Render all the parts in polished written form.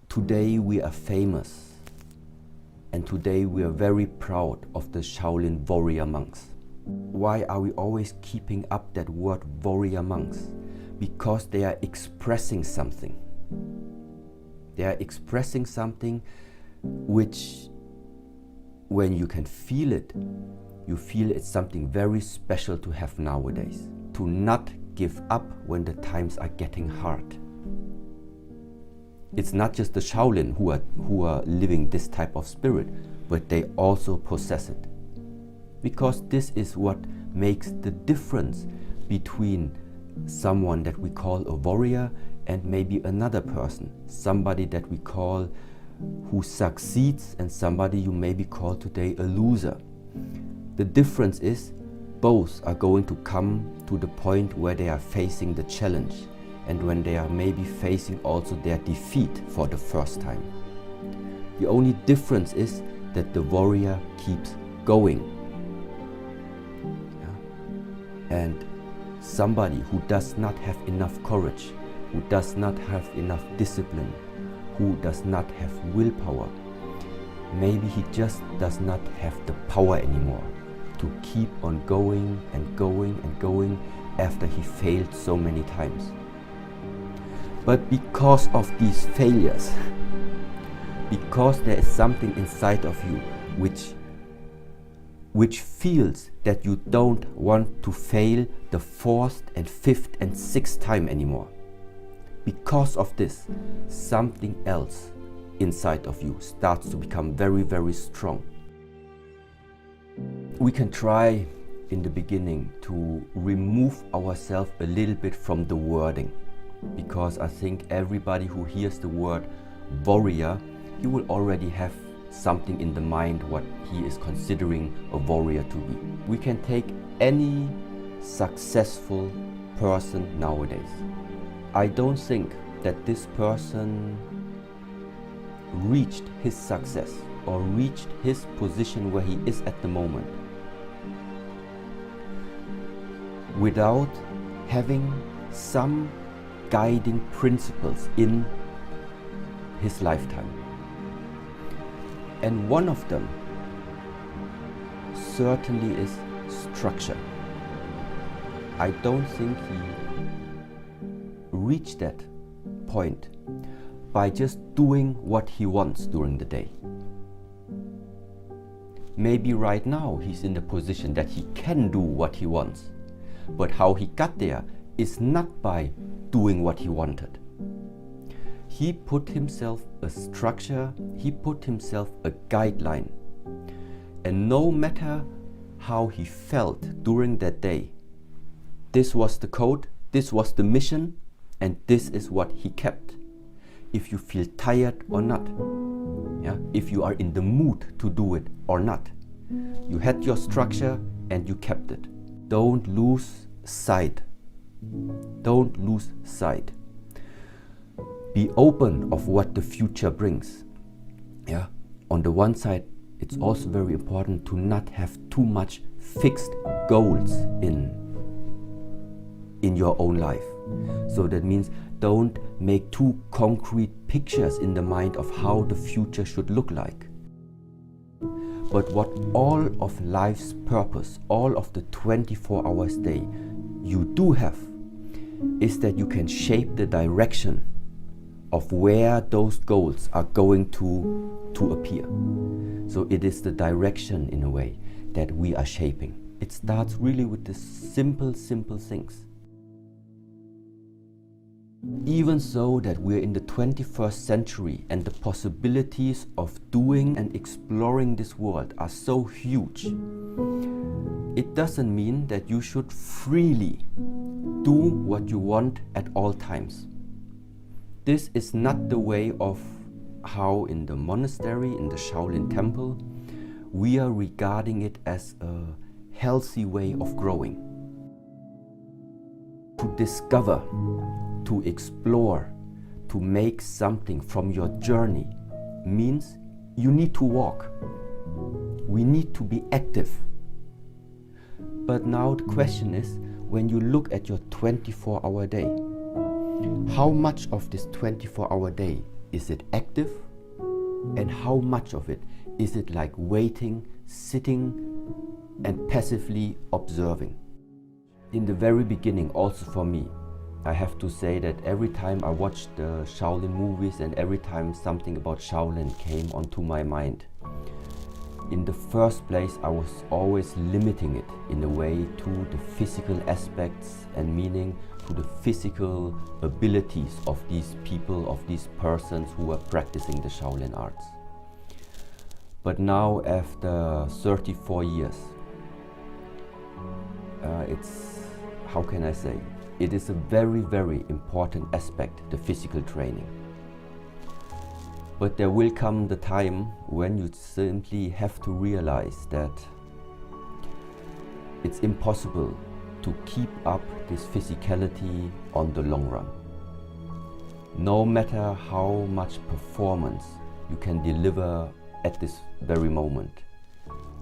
Today we are famous, and today we are very proud of the Shaolin warrior monks. Why are we always keeping up that word warrior monks? Because they are expressing something. They are expressing something which, when you can feel it, you feel it's something very special to have nowadays. To not give up when the times are getting hard. It's not just the Shaolin who are living this type of spirit, but they also possess it. Because this is what makes the difference between someone that we call a warrior and maybe another person, somebody that we call who succeeds and somebody you maybe call today a loser. The difference is both are going to come to the point where they are facing the challenge and when they are maybe facing also their defeat for the first time. The only difference is that the warrior keeps going. Yeah? And somebody who does not have enough courage, who does not have enough discipline, who does not have willpower, maybe he just does not have the power anymore to keep on going and going and going after he failed so many times. But because of these failures, because there is something inside of you which feels that you don't want to fail the fourth and fifth and sixth time anymore. Because of this, something else inside of you starts to become very, very strong. We can try in the beginning to remove ourselves a little bit from the wording, because I think everybody who hears the word warrior, he will already have something in the mind what he is considering a warrior to be. We can take any successful person nowadays. I don't think that this person reached his success or reached his position where he is at the moment without having some guiding principles in his lifetime. And one of them certainly is structure. I don't think he reached that point by just doing what he wants during the day. Maybe right now he's in the position that he can do what he wants, but how he got there is not by doing what he wanted. He put himself a structure, he put himself a guideline, and no matter how he felt during that day, this was the code, this was the mission, and this is what he kept. If you feel tired or not, yeah? If you are in the mood to do it or not, you had your structure and you kept it. Don't lose sight. Don't lose sight. Be open of what the future brings. Yeah. On the one side, it's also very important to not have too much fixed goals in your own life. So that means don't make too concrete pictures in the mind of how the future should look like. But what all of life's purpose, all of the 24 hours day you do have, is that you can shape the direction of where those goals are going to appear. So it is the direction in a way that we are shaping. It starts really with the simple things. Even so that we're in the 21st century and the possibilities of doing and exploring this world are so huge, it doesn't mean that you should freely do what you want at all times. This is not the way of how in the monastery, in the Shaolin temple, we are regarding it as a healthy way of growing. To discover, to explore, to make something from your journey means you need to walk. We need to be active. But now the question is, when you look at your 24-hour day, how much of this 24-hour day Is it active? And how much of it? Is it like waiting, sitting, and passively observing? In the very beginning, also for me, I have to say that every time I watched the Shaolin movies and every time something about Shaolin came onto my mind, in the first place I was always limiting it in a way to the physical aspects and meaning to the physical abilities of these people, of these persons who were practicing the Shaolin arts. But now, after 34 years, how can I say, it is a very, very important aspect, the physical training. But there will come the time when you simply have to realize that it's impossible to keep up this physicality on the long run. No matter how much performance you can deliver at this very moment.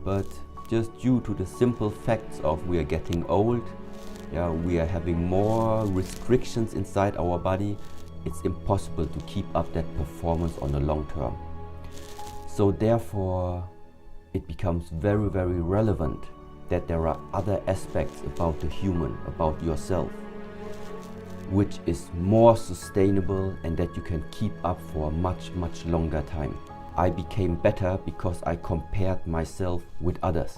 But just due to the simple facts of we are getting old, we are having more restrictions inside our body, it's impossible to keep up that performance on the long term. So therefore, it becomes very, very relevant that there are other aspects about the human, about yourself, which is more sustainable and that you can keep up for a much, much longer time. I became better because I compared myself with others.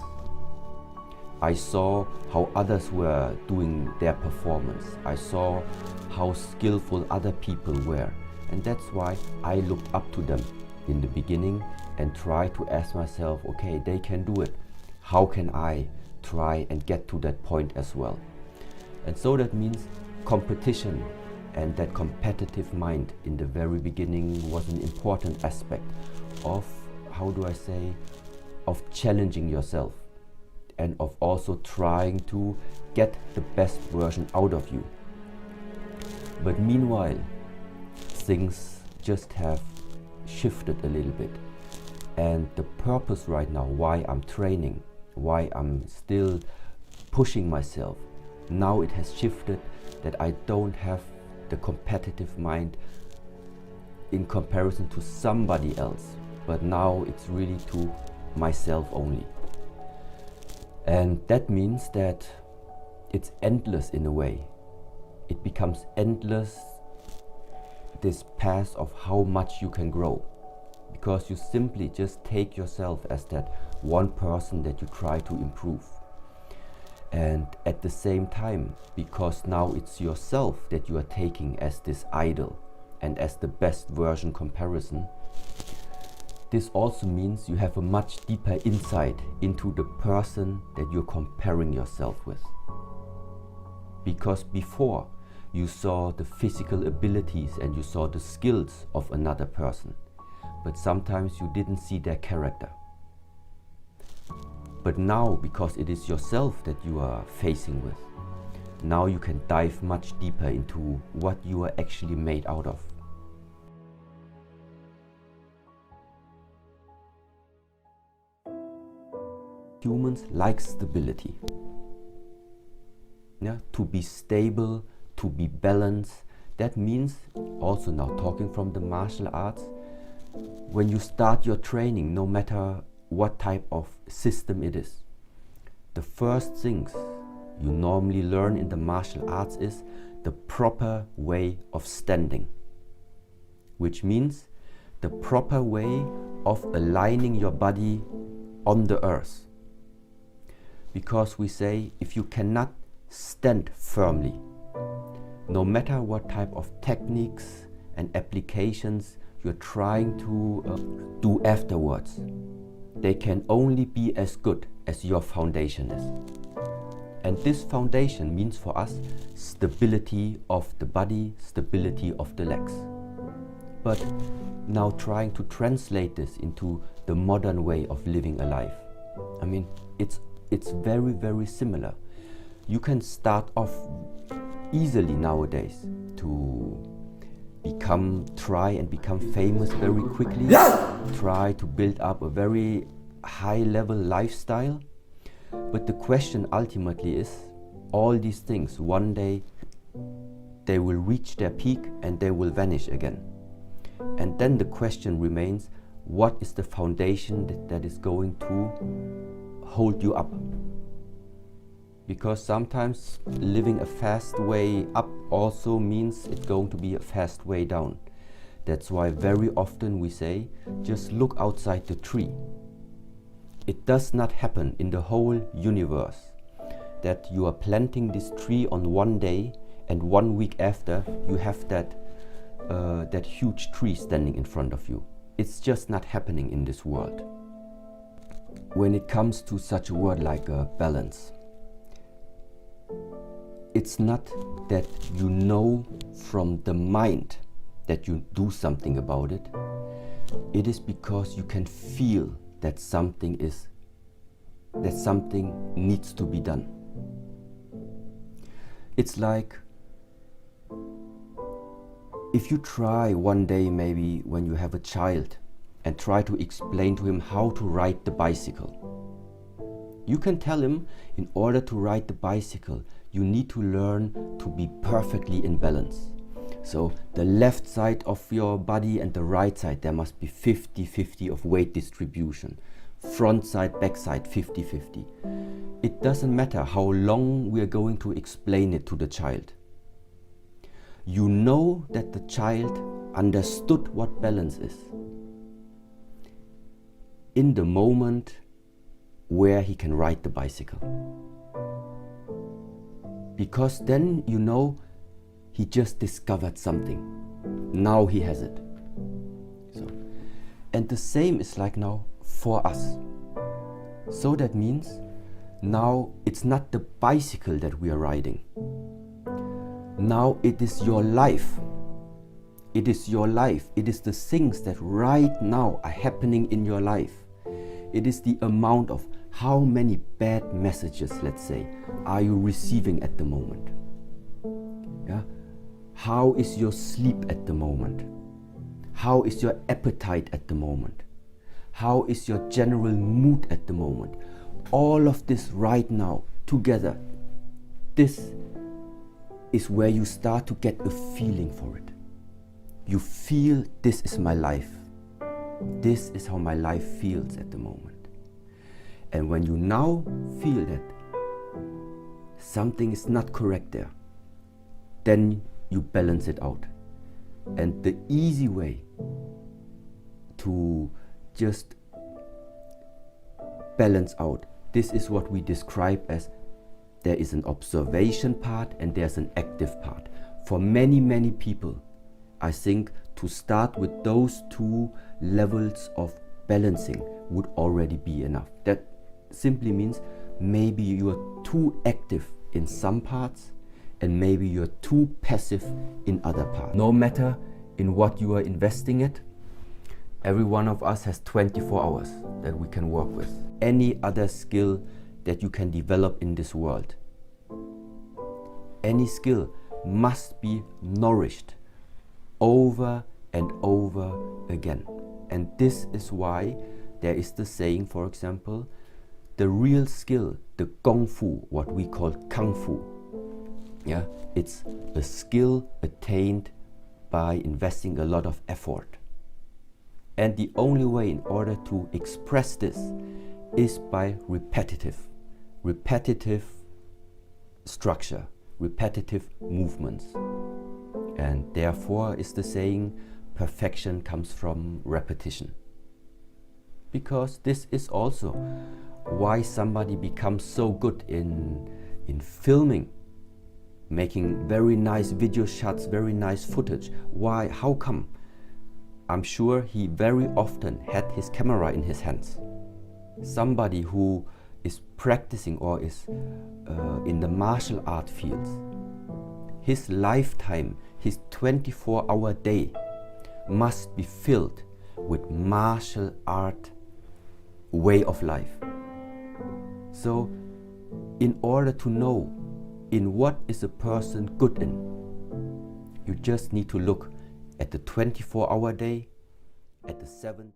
I saw how others were doing their performance. I saw how skillful other people were. And that's why I looked up to them in the beginning and tried to ask myself, okay, they can do it. How can I try and get to that point as well? And so that means competition and that competitive mind in the very beginning was an important aspect of, how do I say, of challenging yourself and of also trying to get the best version out of you. But meanwhile, things just have shifted a little bit. And the purpose right now, why I'm training, why I'm still pushing myself, now it has shifted that I don't have the competitive mind in comparison to somebody else, but now it's really to myself only. And that means that it's endless in a way. It becomes endless, this path of how much you can grow. Because you simply just take yourself as that one person that you try to improve. And at the same time, because now it's yourself that you are taking as this idol and as the best version comparison, this also means you have a much deeper insight into the person that you're comparing yourself with. Because before, you saw the physical abilities and you saw the skills of another person, but sometimes you didn't see their character. But now, because it is yourself that you are facing with, now you can dive much deeper into what you are actually made out of. Humans like stability. To be stable, to be balanced. That means, also now talking from the martial arts, when you start your training, no matter what type of system it is, the first things you normally learn in the martial arts is the proper way of standing, which means the proper way of aligning your body on the earth. Because we say, if you cannot stand firmly, no matter what type of techniques and applications you're trying to do afterwards, they can only be as good as your foundation is. And this foundation means for us stability of the body, stability of the legs. But now trying to translate this into the modern way of living a life, I mean, it's very, very similar. You can start off easily nowadays to try and become famous very quickly, try to build up a very high level lifestyle. But the question ultimately is, all these things, one day they will reach their peak and they will vanish again. And then the question remains, what is the foundation that is going to hold you up? Because sometimes living a fast way up also means it's going to be a fast way down. That's why very often we say, just look outside the tree. It does not happen in the whole universe that you are planting this tree on one day and 1 week after you have that huge tree standing in front of you. It's just not happening in this world. When it comes to such a word like balance, it's not that you know from the mind that you do something about it. It is because you can feel that something needs to be done. It's like if you try one day, maybe when you have a child, and try to explain to him how to ride the bicycle. You can tell him, in order to ride the bicycle, you need to learn to be perfectly in balance. So the left side of your body and the right side, there must be 50-50 of weight distribution. Front side, back side, 50-50. It doesn't matter how long we are going to explain it to the child. You know that the child understood what balance is in the moment where he can ride the bicycle. Because then you know he just discovered something. Now he has it. So, and the same is like now for us. So that means now it's not the bicycle that we are riding. Now it is your life. It is your life. It is the things that right now are happening in your life. It is the amount of how many bad messages, let's say, are you receiving at the moment. Yeah? How is your sleep at the moment? How is your appetite at the moment? How is your general mood at the moment? All of this right now together, this is where you start to get a feeling for it. You feel, this is my life. This is how my life feels at the moment. And when you now feel that something is not correct there, then you balance it out. And the easy way to just balance out, this is what we describe as there is an observation part and there's an active part. For many people, I think to start with those two levels of balancing would already be enough. That simply means maybe you are too active in some parts and maybe you're too passive in other parts. No matter in what you are investing it, every one of us has 24 hours that we can work with. Any other skill that you can develop in this world, any skill must be nourished over and over again. And this is why there is the saying, for example, the real skill, the Gong Fu, what we call Kung Fu, yeah, it's a skill attained by investing a lot of effort. And the only way in order to express this is by repetitive structure, repetitive movements. And therefore is the saying, perfection comes from repetition. Because this is also why somebody becomes so good in filming, making very nice video shots, very nice footage. Why? How come? I'm sure he very often had his camera in his hands. Somebody who is practicing or is in the martial art fields, his lifetime, his 24-hour day must be filled with martial art way of life. So in order to know in what is a person good in, you just need to look at the 24-hour day, at the 7